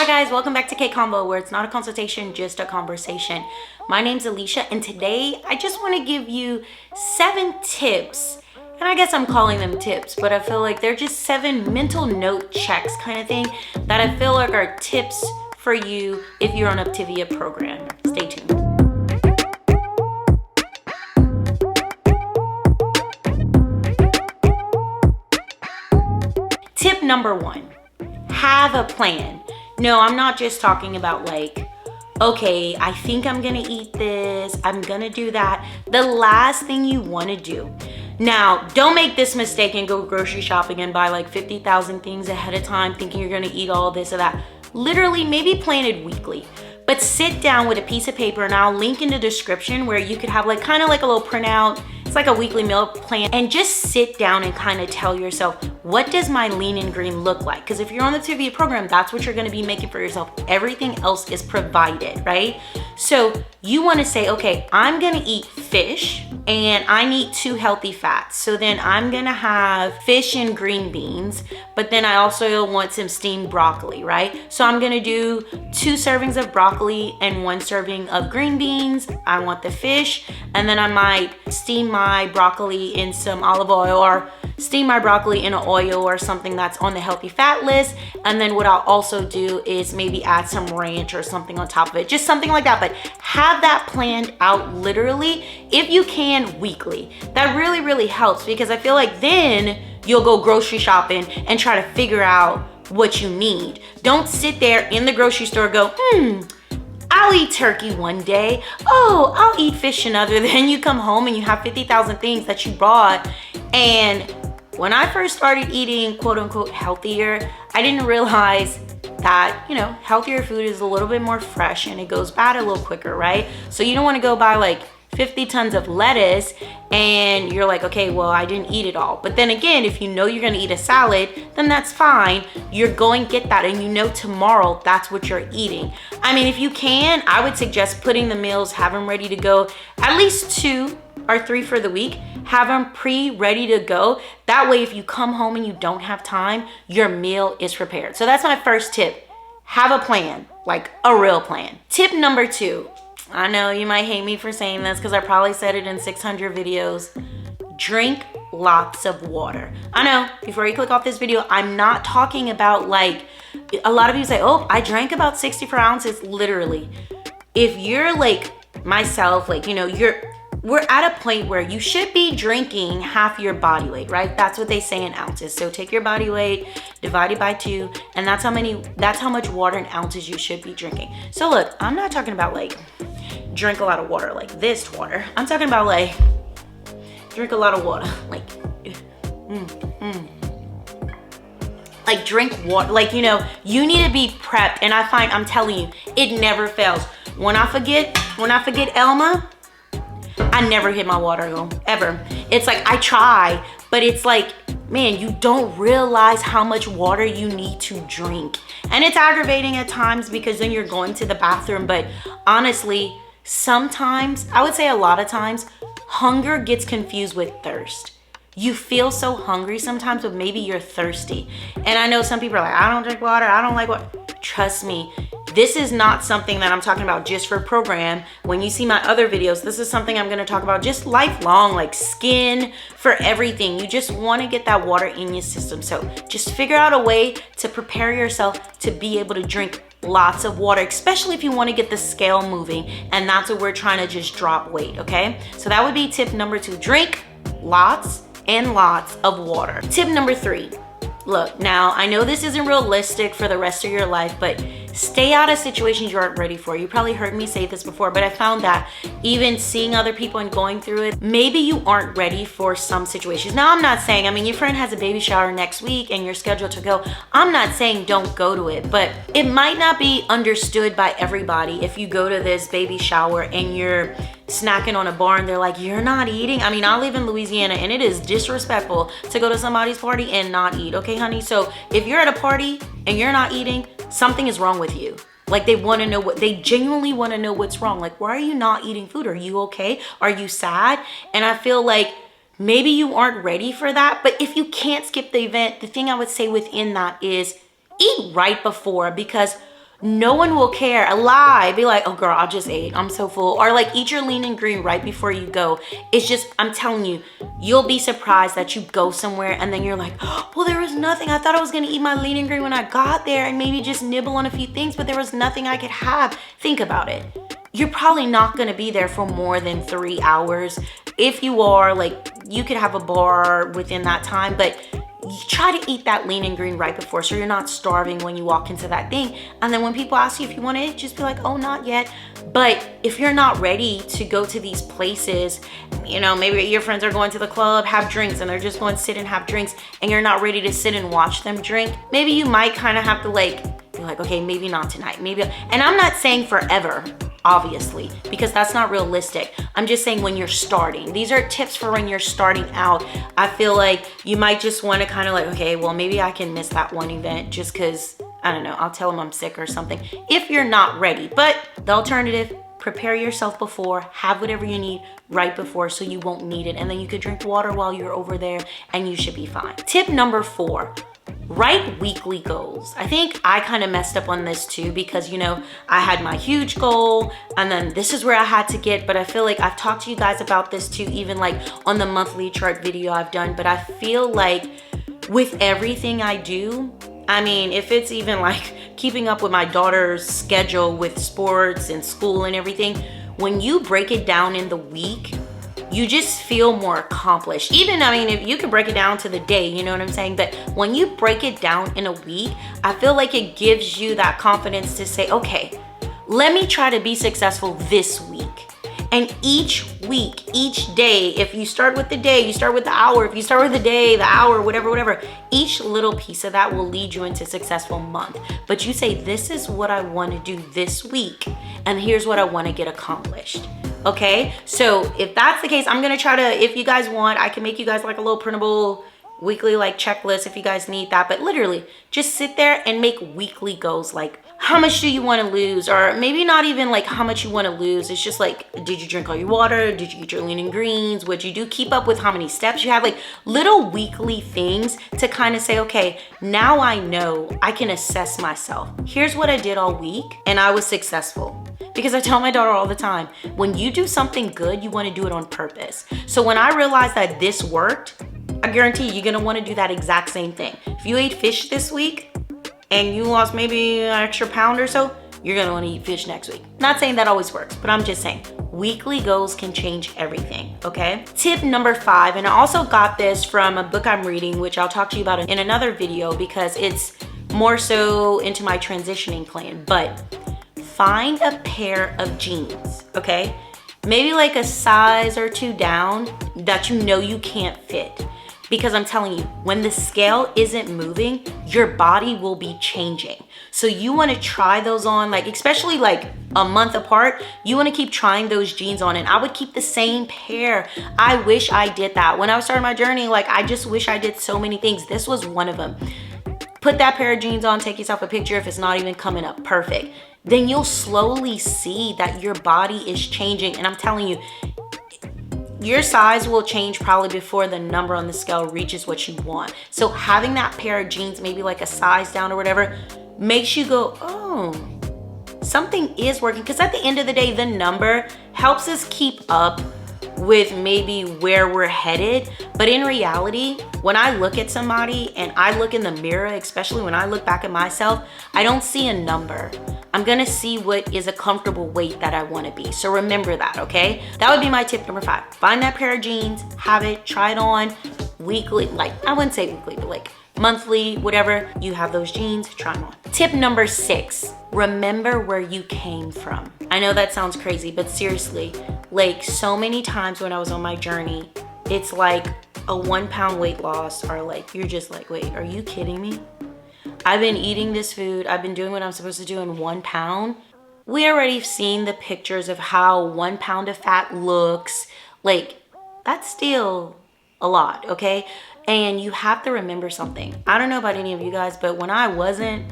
guys, welcome back to Kaykonvo, where it's not a consultation, just a conversation. My name's Alicia, and today I just want to give you 7 tips. And I guess I'm calling them tips, but I feel like they're just 7 mental note checks kind of thing that I feel like are tips for you if you're on Optavia program. Stay tuned. Tip number 1, have a plan. No, I'm not just talking about like, okay, I think I'm gonna eat this, I'm gonna do that. The last thing you wanna do. Now, don't make this mistake and go grocery shopping and buy like 50,000 things ahead of time thinking you're gonna eat all this or that. Literally, maybe plan it weekly. But sit down with a piece of paper, and I'll link in the description where you could have like kind of like a little printout. It's like a weekly meal plan, and just sit down and kind of tell yourself, what does my lean and green look like? Because if you're on the Optavia program, that's what you're going to be making for yourself. Everything else is provided, right? So you want to say, okay, I'm going to eat fish and I need 2 healthy fats. So then I'm going to have fish and green beans, but then I also want some steamed broccoli, right? So I'm going to do 2 servings of broccoli and 1 serving of green beans. I want the fish, and then I might steam my broccoli in some olive oil, or steam my broccoli in an oil or something that's on the healthy fat list. And then what I'll also do is maybe add some ranch or something on top of it, just something like that. But have that planned out literally, if you can, weekly. That really helps, because I feel like then you'll go grocery shopping and try to figure out what you need. Don't sit there in the grocery store go, I'll eat turkey one day. Oh, I'll eat fish another. Then you come home and you have 50,000 things that you bought. And when I first started eating quote unquote healthier, I didn't realize that, you know, healthier food is a little bit more fresh and it goes bad a little quicker, right? So you don't want to go buy like 50 tons of lettuce and you're like, okay, well, I didn't eat it all. But then again, if you know you're going to eat a salad, then that's fine. You're going to get that, and you know tomorrow that's what you're eating. I mean, if you can, I would suggest putting the meals, have them ready to go, at least 2 or 3 for the week. Have them ready to go. That way, if you come home and you don't have time, your meal is prepared. So that's my first tip. Have a plan, like a real plan. Tip number 2. I know you might hate me for saying this because I probably said it in 600 videos. Drink lots of water. I know, before you click off this video, I'm not talking about like, a lot of you say, oh, I drank about 64 ounces. Literally, if you're like myself, like, you know, we're at a point where you should be drinking half your body weight, right? That's what they say in ounces. So take your body weight, divide it by 2, and that's how much water in ounces you should be drinking. So look, I'm not talking about like drink a lot of water like this water. I'm talking about like drink a lot of water, like drink water, like, you know, you need to be prepped. And I'm telling you, it never fails. When I forget Elma, I never hit my water goal, ever. It's like, I try, but it's like, man, you don't realize how much water you need to drink. And it's aggravating at times because then you're going to the bathroom. But honestly, sometimes, I would say a lot of times, hunger gets confused with thirst. You feel so hungry sometimes, but maybe you're thirsty. And I know some people are like, I don't drink water, I don't like water. Trust me, this is not something that I'm talking about just for program. When you see my other videos, this is something I'm going to talk about just lifelong, like skin, for everything. You just want to get that water in your system. So just figure out a way to prepare yourself to be able to drink lots of water, especially if you want to get the scale moving. And that's what we're trying to just drop weight, okay? So that would be tip number 2. Drink lots and lots of water. Tip number 3. Look, now I know this isn't realistic for the rest of your life, but stay out of situations you aren't ready for. You probably heard me say this before, but I found that even seeing other people and going through it, maybe you aren't ready for some situations. Now, I'm not saying, I mean, your friend has a baby shower next week and you're scheduled to go. I'm not saying don't go to it, but it might not be understood by everybody if you go to this baby shower and you're snacking on a bar and they're like, you're not eating. I mean, I live in Louisiana and it is disrespectful to go to somebody's party and not eat, okay, honey? So if you're at a party and you're not eating, something is wrong with you. Like, they want to know they genuinely want to know what's wrong. Like, why are you not eating food? Are you okay? Are you sad? And I feel like maybe you aren't ready for that. But if you can't skip the event, the thing I would say within that is eat right before, because No one will care. Lie. Be like, oh girl, I just ate. I'm so full. Or like eat your lean and green right before you go. It's just, I'm telling you, you'll be surprised that you go somewhere and then you're like, oh, well, there was nothing. I thought I was gonna eat my lean and green when I got there and maybe just nibble on a few things, but there was nothing I could have. Think about it. You're probably not gonna be there for more than 3 hours. If you are, like, you could have a bar within that time, but you try to eat that lean and green right before so you're not starving when you walk into that thing. And then when people ask you if you want to eat, just be like, oh, not yet. But if you're not ready to go to these places, you know, maybe your friends are going to the club, have drinks, and they're just going to sit and have drinks, and you're not ready to sit and watch them drink, maybe you might kind of have to like, be like, okay, maybe not tonight, maybe. And I'm not saying forever, obviously, because that's not realistic. I'm just saying when you're starting. These are tips for when you're starting out. I feel like you might just want to kind of like, okay, well, maybe I can miss that one event just because, I don't know, I'll tell them I'm sick or something if you're not ready. But the alternative, prepare yourself before, have whatever you need right before so you won't need it. And then you could drink water while you're over there and you should be fine. Tip number 4. Write weekly goals. I think I kind of messed up on this too because, you know, I had my huge goal and then this is where I had to get, but I feel like I've talked to you guys about this too, even like on the monthly chart video I've done, but I feel like with everything I do, I mean, if it's even like keeping up with my daughter's schedule with sports and school and everything, when you break it down in the week, you just feel more accomplished. Even, I mean, if you could break it down to the day, you know what I'm saying? But when you break it down in a week, I feel like it gives you that confidence to say, okay, let me try to be successful this week. And each week, each day, if you start with the day, you start with the hour, if you start with the day, the hour, whatever, each little piece of that will lead you into a successful month. But you say, this is what I want to do this week, and here's what I want to get accomplished. Okay, so if that's the case, I'm gonna try to, if you guys want, I can make you guys like a little printable weekly like checklist if you guys need that. But literally just sit there and make weekly goals, like how much do you want to lose, or maybe not even like how much you want to lose. It's just like, did you drink all your water, did you eat your lean and greens, what'd you do, keep up with how many steps you have, like little weekly things to kind of say, okay, now I know I can assess myself. Here's what I did all week and I was successful. Because I tell my daughter all the time, when you do something good, you want to do it on purpose. So when I realized that this worked, I guarantee you're gonna want to do that exact same thing. If you ate fish this week and you lost maybe an extra pound or so, you're gonna want to eat fish next week. Not saying that always works, but I'm just saying weekly goals can change everything, okay? Tip number 5, and I also got this from a book I'm reading, which I'll talk to you about in another video because it's more so into my transitioning plan, but find a pair of jeans, okay? Maybe like a size or 2 down that you know you can't fit. Because I'm telling you, when the scale isn't moving, your body will be changing. So you wanna try those on, like especially like a month apart, you wanna keep trying those jeans on. And I would keep the same pair. I wish I did that. When I was starting my journey, like I just wish I did so many things. This was one of them. Put that pair of jeans on, take yourself a picture if it's not even coming up perfect. Then you'll slowly see that your body is changing. And I'm telling you, your size will change probably before the number on the scale reaches what you want. So having that pair of jeans, maybe like a size down or whatever, makes you go, oh, something is working. Because at the end of the day, the number helps us keep up with maybe where we're headed. But in reality, when I look at somebody and I look in the mirror, especially when I look back at myself, I don't see a number. I'm gonna see what is a comfortable weight that I wanna be. So remember that, okay? That would be my tip number 5. Find that pair of jeans, have it, try it on weekly, like I wouldn't say weekly, but like monthly, whatever, you have those jeans, try them on. Tip number 6, remember where you came from. I know that sounds crazy, but seriously, like so many times when I was on my journey, it's like a 1 pound weight loss, or like, you're just like, wait, are you kidding me? I've been eating this food, I've been doing what I'm supposed to do in 1 pound. We already seen the pictures of how 1 pound of fat looks. Like, that's still a lot, okay? And you have to remember something. I don't know about any of you guys, but when I wasn't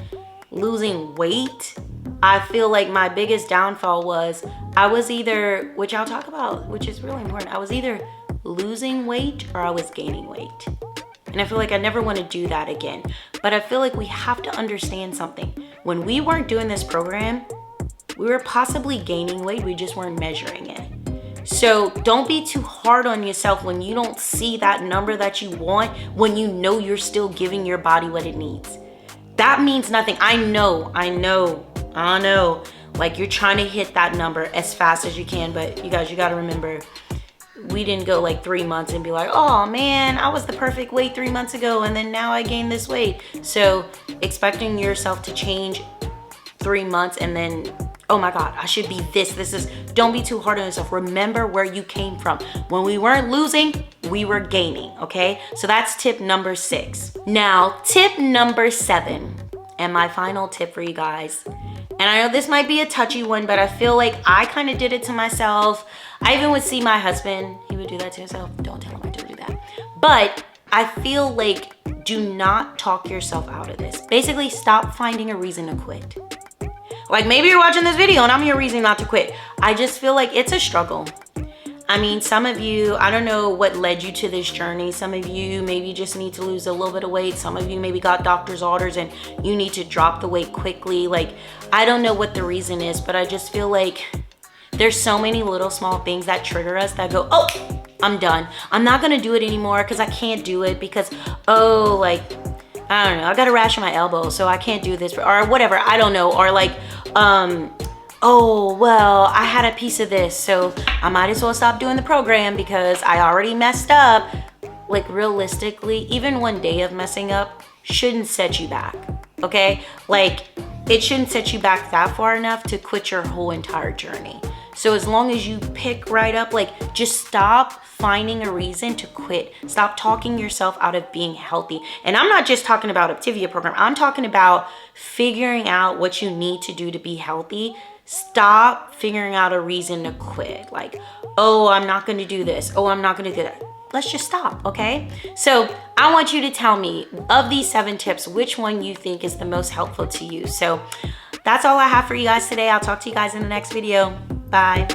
losing weight, I feel like my biggest downfall was I was either, which I'll talk about, which is really important, I was either losing weight or I was gaining weight. And I feel like I never want to do that again. But I feel like we have to understand something. when we weren't doing this program, we were possibly gaining weight, we just weren't measuring it. So don't be too hard on yourself when you don't see that number that you want, when you know you're still giving your body what it needs. That means nothing. I know. Like, you're trying to hit that number as fast as you can, but you guys, you gotta remember, we didn't go like 3 months and be like, oh man, I was the perfect weight 3 months ago and then now I gained this weight. So expecting yourself to change 3 months and then, oh my God, I should be this is, don't be too hard on yourself. Remember where you came from. When we weren't losing, we were gaining, okay? So that's tip number 6. Now, tip number 7, and my final tip for you guys. And I know this might be a touchy one, but I feel like I kind of did it to myself. I even would see my husband, he would do that to himself. Don't tell him I don't do that. But I feel like, do not talk yourself out of this. Basically, stop finding a reason to quit. Like, maybe you're watching this video and I'm your reason not to quit. I just feel like it's a struggle. I mean, some of you, I don't know what led you to this journey. Some of you maybe just need to lose a little bit of weight. Some of you maybe got doctor's orders and you need to drop the weight quickly. Like, I don't know what the reason is, but I just feel like there's so many little small things that trigger us that go, oh, I'm done. I'm not gonna do it anymore because I can't do it because, oh, like, I don't know, I got a rash on my elbow, so I can't do this, or whatever, I don't know. Or like, oh, well, I had a piece of this, so I might as well stop doing the program because I already messed up. Like, realistically, even one day of messing up shouldn't set you back, okay? Like, it shouldn't set you back that far enough to quit your whole entire journey. So as long as you pick right up, like, just stop finding a reason to quit. Stop talking yourself out of being healthy. And I'm not just talking about Optavia program. I'm talking about figuring out what you need to do to be healthy. Stop figuring out a reason to quit. Like, oh, I'm not going to do this. Oh, I'm not going to do that. Let's just stop, okay? So I want you to tell me, of these 7 tips, which one you think is the most helpful to you. So that's all I have for you guys today. I'll talk to you guys in the next video. Bye.